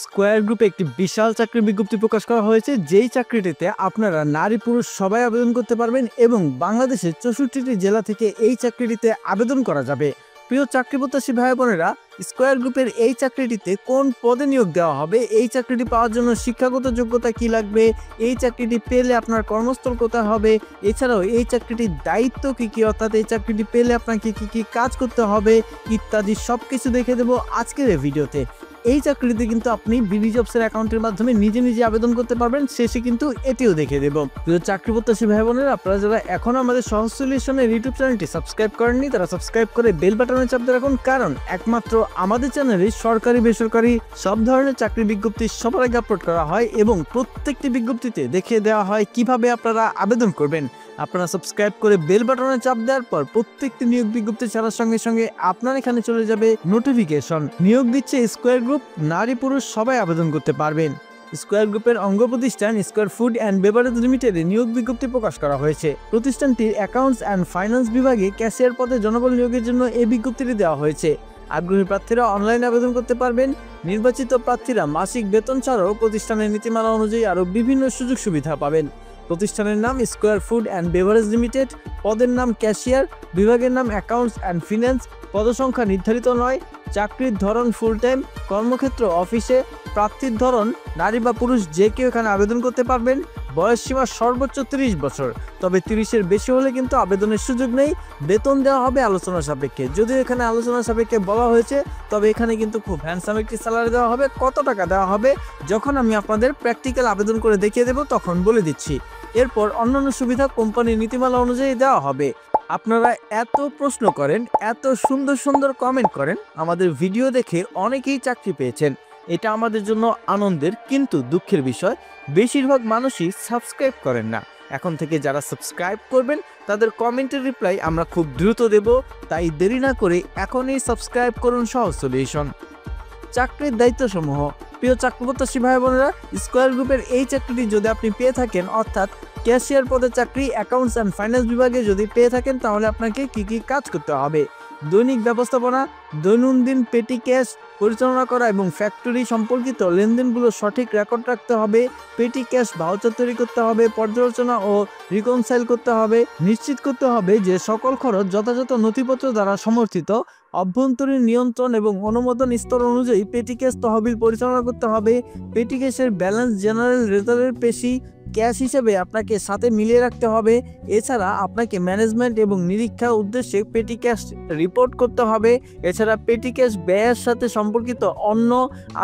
Square গ্রুপে একটি বিশাল চাকরির বিজ্ঞপ্তি প্রকাশ করা হয়েছে, যেই চাকরিটিতে আপনারা নারী পুরুষ সবাই আবেদন করতে পারবেন এবং বাংলাদেশের 64টি জেলা থেকে এই চাকরিটিতে আবেদন করা যাবে। প্রিয় চাকরি প্রত্যাশী ভাই বোনেরা, স্কয়ার গ্রুপের এই চাকরিটিতে কোন পদে নিয়োগ দেওয়া হবে, এই চাকরিটি পাওয়ার জন্য শিক্ষাগত যোগ্যতা কি লাগবে, এই চাকরিটি পেলে আপনার কর্মস্থল কোথায় হবে, এছাড়াও এই চাকরিটির দায়িত্ব কি কি, অর্থাৎ এই চাকরিটি পেলে আপনাকে কি কি কাজ করতে হবে ইত্যাদি সবকিছু দেখে দেবো আজকের এই ভিডিওতে। এই চাকরিতে কিন্তু আপনি বিডি জবসের অ্যাকাউন্টের মাধ্যমে নিজে নিজে আবেদন করতে পারবেন, শেষে কিন্তু এটিও দেখে দেব। প্রিয় চাকরি প্রত্যাশী ভাই বোনেরা, আপনারা যারা এখনো আমাদের সহজ সলিউশনের ইউটিউব চ্যানেলটি সাবস্ক্রাইব করেননি তারা সাবস্ক্রাইব করে বেল বাটনে চাপ দিয়ে রাখুন, কারণ একমাত্র আমাদের চ্যানেলে সরকারি বেসরকারি সব ধরনের চাকরি বিজ্ঞপ্তি সবার আগে আপলোড করা হয় এবং প্রত্যেকটি বিজ্ঞপ্তিতে দেখিয়ে দেওয়া হয় কিভাবে আপনারা আবেদন করবেন। আপনারা সাবস্ক্রাইব করে বেল বাটনে চাপ দেওয়ার পর প্রত্যেকটি নিয়োগ বিজ্ঞপ্তি ছাড়ার সঙ্গে সঙ্গে আপনার এখানে চলে যাবে নোটিফিকেশন। নিয়োগ দিচ্ছে স্কয়ার গ্রুপ, নারী পুরুষ সবাই আবেদন করতে পারবেন। স্কয়ার গ্রুপের অঙ্গ প্রতিষ্ঠান স্কয়ার ফুড অ্যান্ড বেভারেজ লিমিটেডে নিয়োগ বিজ্ঞপ্তি প্রকাশ করা হয়েছে। প্রতিষ্ঠানটির অ্যাকাউন্টস অ্যান্ড ফাইন্যান্স বিভাগে ক্যাশিয়ার পদে জনবল নিয়োগের জন্য এই বিজ্ঞপ্তিটি দেওয়া হয়েছে। আগ্রহী প্রার্থীরা অনলাইনে আবেদন করতে পারবেন। নির্বাচিত প্রার্থীরা মাসিক বেতন ছাড়াও প্রতিষ্ঠানের নীতিমালা অনুযায়ী আরও বিভিন্ন সুযোগ সুবিধা পাবেন। প্রতিষ্ঠানের নাম square food and beverage limited, পদের নাম ক্যাশিয়ার, বিভাগের নাম অ্যাকাউন্টস অ্যান্ড ফিন্যান্স, পদসংখ্যা নির্ধারিত নয়, চাকরির ধরন ফুল টাইম, কর্মক্ষেত্র অফিসে, প্রার্থীর ধরন নারী বা পুরুষ যে কেউ এখানে আবেদন করতে পারবেন। বয়স সীমা সর্বোচ্চ 30 বছর, তবে 30-এর বেশি হলে কিন্তু আবেদনের সুযোগ নেই। বেতন দেওয়া হবে আলোচনা সাপেক্ষে, যদিও এখানে আলোচনা সাপেক্ষে বলা হয়েছে, তবে এখানে কিন্তু খুব হ্যান্ডসাম একটি স্যালারি দেওয়া হবে। কত টাকা দেওয়া হবে যখন আমি আপনাদের প্র্যাকটিক্যাল আবেদন করে দেখিয়ে দেব তখন বলে দিচ্ছি। এরপর অন্যান্য সুবিধা কোম্পানির নীতিমালা অনুযায়ী দেওয়া হবে। আপনারা এত প্রশ্ন করেন, এত সুন্দর সুন্দর কমেন্ট করেন, আমাদের ভিডিও দেখে অনেকেই চাকরি পেয়েছেন, এটা আমাদের জন্য আনন্দের কিন্তু দুঃখের বিষয়, বেশিরভাগ মানুষই সাবস্ক্রাইব করেন না। এখন থেকে যারা সাবস্ক্রাইব করবেন তাদের কমেন্টের রিপ্লাই আমরা খুব দ্রুত দেব, তাই দেরি না করে এখনই সাবস্ক্রাইব করুন সহজ সলিউশন। চাকরির দায়িত্বসমূহ। প্রিয় চাকরি প্রত্যাশী ভাই বোনেরা, স্কয়ার গ্রুপের এই চাকরিটি যদি আপনি পেয়ে থাকেন, অর্থাৎ ক্যাশিয়ার পদের চাকরি অ্যাকাউন্টস অ্যান্ড ফাইন্যান্স বিভাগে যদি পেয়ে থাকেন, তাহলে আপনাকে কি কি কাজ করতে হবে। দৈনিক ব্যবস্থাপনা, দৈনন্দিন পেটি ক্যাশ পরিচালনা করা এবং ফ্যাক্টরি সম্পর্কিত লেনদেনগুলো সঠিক রেকর্ড রাখতে হবে। পেটি ক্যাশ ভাউচার তৈরি করতে হবে, পর্যালোচনা ও রিকনসাইল করতে হবে। নিশ্চিত করতে হবে যে সকল খরচ যথাযথ নথিপত্র দ্বারা সমর্থিত। অভ্যন্তরীণ নিয়ন্ত্রণ এবং অনুমোদন স্তর অনুযায়ী পেটি ক্যাশ তহবিল পরিচালনা করতে হবে। পেটি ক্যাশের ব্যালেন্স জেনারেল রেজার্ভের পেশি ক্যাশ হিসেবে আপনাকে সাথে মিলিয়ে রাখতে হবে। এছাড়া আপনাকে ম্যানেজমেন্ট এবং নিরীক্ষার উদ্দেশ্যে পেটি ক্যাশ রিপোর্ট করতে হবে। এছাড়া পেটি ক্যাশ ব্যয়ের সাথে সম্পর্কিত অন্য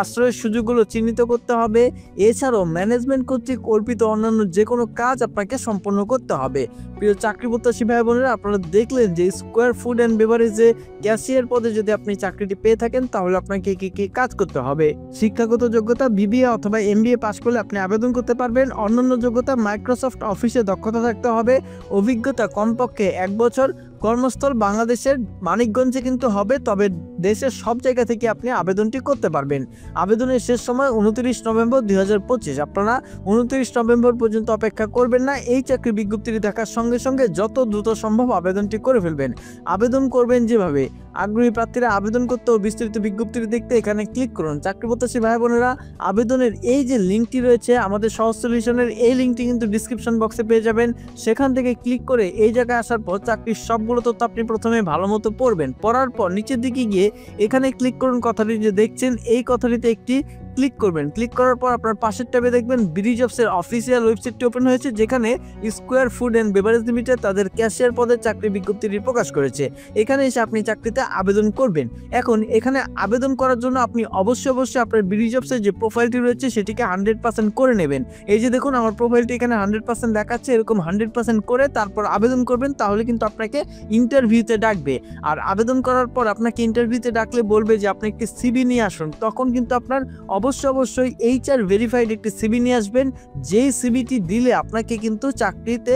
আশ্রয়ের সুযোগগুলো চিহ্নিত করতে হবে। এছাড়াও ম্যানেজমেন্ট কর্তৃক অর্পিত অন্যান্য যে কোনো কাজ আপনাকে সম্পন্ন করতে হবে। প্রিয় চাকরি প্রত্যাশী ভাই বোনেরা, আপনারা দেখলেন যে স্কয়ার ফুড অ্যান্ড বেভারেজে ক্যাশিয়ার পদে যদি আপনি চাকরিটি পেয়ে থাকেন, তাহলে আপনাকে কি কি কাজ করতে হবে। শিক্ষাগত যোগ্যতা বিবিএ অথবা এমবিএ পাস করলে আপনি আবেদন করতে পারবেন। অন্যান্য যোগ্যতা মাইক্রোসফট অফিসে দক্ষতা থাকতে হবে, অভিজ্ঞতা কমপক্ষে 1 বছর। কর্মস্থল বাংলাদেশের মানিকগঞ্জে কিন্তু হবে, তবে দেশের সব জায়গা থেকে আপনি আবেদনটি করতে পারবেন। আবেদনের শেষ সময় 29 নভেম্বর 2025। আপনারা 29 নভেম্বর পর্যন্ত অপেক্ষা করবেন না। এই চাকরি বিজ্ঞপ্তিটি দেখার সঙ্গে সঙ্গে যত দ্রুত সম্ভব আবেদনটি করে ফেলবেন। আবেদন করবেন যেভাবে, আগ্রহী প্রার্থীরা আবেদন করতে ও বিস্তারিত বিজ্ঞপ্তিটি দেখতে এখানে ক্লিক করুন। চাকরি প্রত্যাশী ভাই বোনেরা, আবেদনের এই যে লিঙ্কটি রয়েছে আমাদের সহজ সলিউশনের, এই লিঙ্কটি কিন্তু ডিসক্রিপশন বক্সে পেয়ে যাবেন। সেখান থেকে ক্লিক করে এই জায়গায় আসার পর চাকরির সবগুলো তথ্য আপনি প্রথমে ভালো মতো পড়বেন। পড়ার পর নিচের দিকে গিয়ে এখানে ক্লিক করুন, কথাটি যে দেখছেন এই কথাটিতে একটি ক্লিক করবেন। ক্লিক করার পর আপনার পাশের ট্যাবে দেখবেন বিডি জবসের অফিসিয়াল ওয়েবসাইটটি ওপেন হয়েছে, যেখানে square food and beverage limited তাদের ক্যাশিয়ার পদের চাকরি বিজ্ঞপ্তিটি প্রকাশ করেছে। এখানে এসে আপনি চাকরিতে আবেদন করবেন। এখন এখানে আবেদন করার জন্য আপনি অবশ্যই আপনার বিডি জবসের যে প্রোফাইলটি রয়েছে সেটিকে 100% করে নেবেন। এই যে দেখুন আমার প্রোফাইলটি এখানে 100% দেখাচ্ছে, এরকম 100% করে তারপর আবেদন করবেন, তাহলে কিন্তু আপনাকে ইন্টারভিউতে ডাকবে। আর আবেদন করার পর আপনাকে ইন্টারভিউতে ডাকলে বলবে যে আপনি একটি সিভি নিয়ে আসুন, তখন কিন্তু আপনার অবশ্যই HR ভেরিফাইড একটি সিভি নিয়ে আসবেন। যেই সিভিটি দিলে আপনাকে কিন্তু চাকরিতে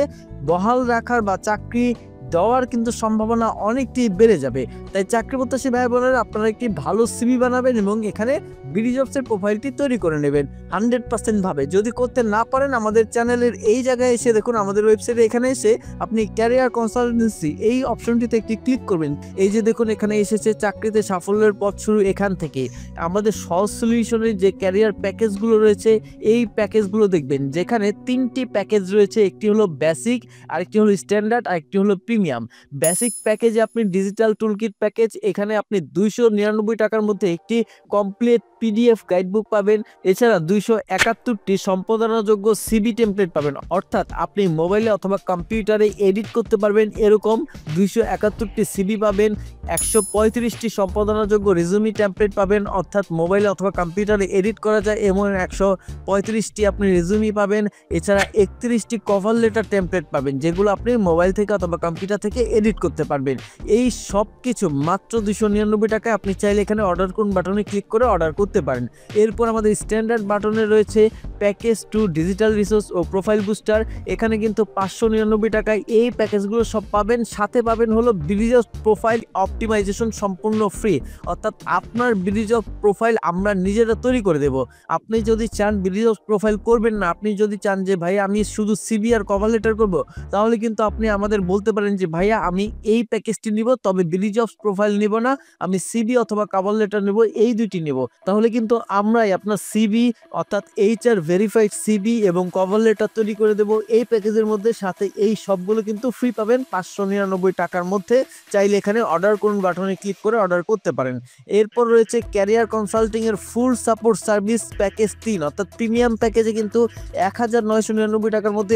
বহাল রাখার বা চাকরি দেওয়ার কিন্তু সম্ভাবনা অনেকটাই বেড়ে যাবে। তাই চাকরি প্রত্যাশী ভাই বোনেরা, আপনারা একটি ভালো সিভি বানাবেন এবং এখানে বিডিজবসের প্রোফাইলটি তৈরি করে নেবেন 100% ভাবে। যদি করতে না পারেন আমাদের চ্যানেলের এই জায়গায় এসে দেখুন, আমাদের ওয়েবসাইটে এখানে এসে আপনি ক্যারিয়ার কনসালটেন্সি এই অপশনটিতে একটি ক্লিক করবেন। এই যে দেখুন এখানে এসেছে চাকরিতে সাফল্যের পথ শুরু এখান থেকে। আমাদের সহজ সলিউশনের যে ক্যারিয়ার প্যাকেজগুলো রয়েছে এই প্যাকেজগুলো দেখবেন, যেখানে 3টি প্যাকেজ রয়েছে। একটি হলো বেসিক, আরেকটি হলো স্ট্যান্ডার্ড, আরেকটি হলো প্রিমিয়াম। বেসিক প্যাকেজে আপনি ডিজিটাল টুলকিট প্যাকেজ, এখানে আপনি 299 টাকার মধ্যে একটি কমপ্লিট পিডিএফ গাইডবুক পাবেন। এছাড়া 271টি সম্পাদনাযোগ্য সিবি টেমপ্লেট পাবেন, অর্থাৎ আপনি মোবাইলে অথবা কম্পিউটারে এডিট করতে পারবেন এরকম 271টি সিবি পাবেন। 135টি সম্পাদনাযোগ্য রেজুমি টেমপ্লেট পাবেন, অর্থাৎ মোবাইলে অথবা কম্পিউটারে এডিট করা যায় এমন 135টি আপনি রেজুমি পাবেন। এছাড়া 31টি কভার লেটার টেমপ্লেট পাবেন, যেগুলো আপনি মোবাইল থেকে অথবা কম্পিউটার থেকে এডিট করতে পারবেন। এই সব কিছু মাত্র 299 টাকায় আপনি চাইলে এখানে অর্ডার করুন বাটনে ক্লিক করে অর্ডার করতে পারেন। এরপর আমাদের স্ট্যান্ডার্ড বাটনে রয়েছে প্যাকেজ 2 ডিজিটাল রিসোর্স ও প্রোফাইল বুস্টার। এখানে কিন্তু 599 টাকায় এই প্যাকেজগুলো সব পাবেন। সাথে পাবেন হলো বিডিজবস প্রোফাইল অপটিমাইজেশন সম্পূর্ণ ফ্রি, অর্থাৎ আপনার বিডিজবস প্রোফাইল আমরা নিজেরা তৈরি করে দেব। আপনি যদি চান বিডিজবস প্রোফাইল করবেন না, আপনি যদি চান যে ভাই আমি শুধু সিবি আর কভার লেটার করব, তাহলে কিন্তু আপনি আমাদের বলতে পারেন যে ভাইয়া আমি এই প্যাকেজটি নিব, তবে বিডিজবস প্রোফাইল নিব না, আমি সিবি অথবা কভার লেটার নেব, এই দুইটি নেব। তাহলে কিন্তু আমরাই আপনার সিবি অর্থাৎ HR ভেরিফাইড সিবি এবং কভার লেটার তৈরি করে দেব এই প্যাকেজের মধ্যে। সাথে এই সবগুলো কিন্তু ফ্রি পাবেন 599 টাকার মধ্যে। চাইলে এখানে অর্ডার করুন বাটনে ক্লিক করে অর্ডার করতে পারেন। এরপর রয়েছে ক্যারিয়ার কনসাল্টিং এর ফুল সাপোর্ট সার্ভিস প্যাকেজ 3, অর্থাৎ প্রিমিয়াম প্যাকেজে কিন্তু 1999 টাকার মধ্যে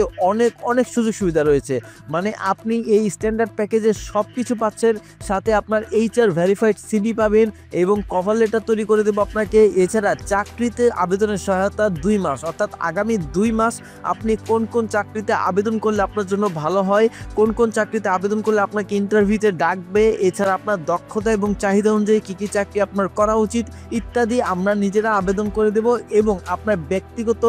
অনেক সুযোগ সুবিধা রয়েছে। মানে আপনি এই স্ট্যান্ডার্ড প্যাকেজে সব কিছু পাচ্ছেন, সাথে আপনার HR ভেরিফাইড সিবি পাবেন এবং কভার লেটার তৈরি করে দেবো আপনাকে। এছাড়া চাকরিতে আবেদনের সহায়তা 2 মাস, অর্থাৎ আগামী 2 মাস আপনি কোন কোন চাকরিতে আবেদন করলে আপনার জন্য ভালো হয়, কোন কোন চাকরিতে আবেদন করলে আপনাকে ইন্টারভিউতে ডাকবে, এছাড়া আপনার দক্ষতা এবং চাহিদা অনুযায়ী কী কী চাকরি আপনার করা উচিত ইত্যাদি আমরা নিজেরা আবেদন করে দেব। এবং আপনার ব্যক্তিগত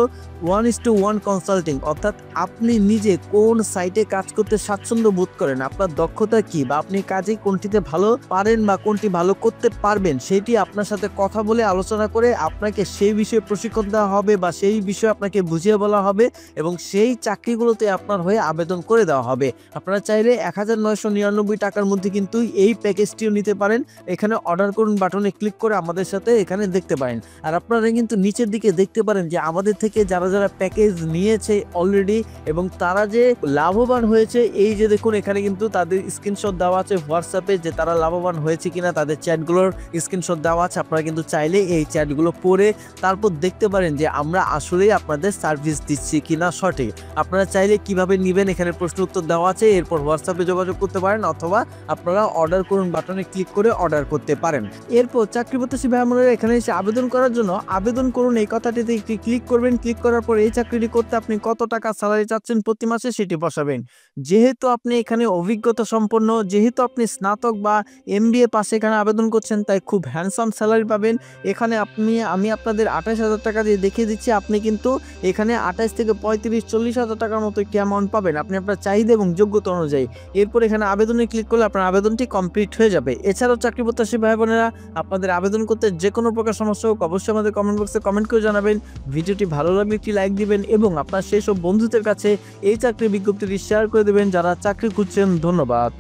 1:1 কনসাল্টিং, অর্থাৎ আপনি নিজে কোন সাইটে কাজ করতে স্বাচ্ছন্দ্য বোধ করেন, আপনার দক্ষতা কি, বা আপনি কাজে কোনটিতে ভালো পারেন বা কোনটি ভালো করতে পারবেন, সেটি আপনার সাথে কথা বলে আলোচনা করে আপনাকে সেই বিষয়ে প্রশিক্ষণ দেওয়া হবে বা সেই বিষয়ে আপনাকে বুঝিয়ে বলা হবে এবং সেই চাকরিগুলোতে আপনার হয়ে আবেদন করে দেওয়া হবে। আপনারা চাইলে 1999 টাকার মধ্যে কিন্তু এই প্যাকেজটিও নিতে পারেন। এখানে অর্ডার করুন বাটনে ক্লিক করে আমাদের সাথে এখানে দেখতে পারেন। আর আপনারা কিন্তু নিচের দিকে দেখতে পারেন যে আমাদের থেকে যারা প্যাকেজ নিয়েছে অলরেডি এবং তারা যে লাভবান হয়েছে, এই যে দেখুন এখানে কিন্তু তাদের স্ক্রিনশট দেওয়া আছে হোয়াটসঅ্যাপে, যে তারা লাভবান হয়েছে কিনা তাদের চ্যাটগুলোর স্ক্রিনশট দেওয়া আছে। আপনারা কিন্তু চাইলে এই চ্যাটগুলো পড়ে তারপর দেখতে পারেন যে আমরা আসলেই আপনাদের সার্ভিস দিচ্ছি কিনা সঠিক। আপনারা চাইলে কিভাবে নেবেন এখানে প্রশ্ন উত্তর দেওয়া আছে, এরপর হোয়াটসঅ্যাপে যোগাযোগ করতে পারেন অথবা আপনারা অর্ডার করুন বাটনে ক্লিক করে অর্ডার করতে পারেন। এরপর চাকরি প্রত্যাশী ভাই বোনেরা এখানে এসে আবেদন করার জন্য আবেদন করুন এই কথাটিতে একটি ক্লিক করবেন। ক্লিক করার পর এই চাকরিটি করতে আপনি কত টাকা স্যালারি চাচ্ছেন প্রতি মাসে সেটি বসাবেন। যেহেতু আপনি এখানে অভিজ্ঞতা সম্পন্ন, যেহেতু আপনি স্নাতক বা MBA পাশে এখানে আবেদন করছেন, তাই খুব হ্যান্ডসাম স্যালারি পাবেন। এখানে আমি আপনাদের 28,000 টাকা দিয়ে দেখিয়ে দিচ্ছি, আপনি কিন্তু এখানে 28 থেকে 35-40 হাজার টাকার মতো একটি অ্যামাউন্ট পাবেন আপনি আপনার চাহিদা এবং যোগ্যতা অনুযায়ী। এরপর এখানে আবেদনে ক্লিক করলে আপনার আবেদনটি কমপ্লিট হয়ে যাবে। এছাড়াও চাকরি প্রত্যাশী ভাই বোনেরা আপনাদের আবেদন করতে যে কোনো প্রকার সমস্যা হোক অবশ্যই আমাদের কমেন্ট বক্সে কমেন্ট করে জানাবেন। ভিডিওটি ভালো লাগলে একটি লাইক দিবেন এবং আপনার সেই সব বন্ধুদের কাছে এই চাকরির বিজ্ঞপ্তিটি শেয়ার করে দেবেন যারা চাকরি খুঁজছেন। ধন্যবাদ।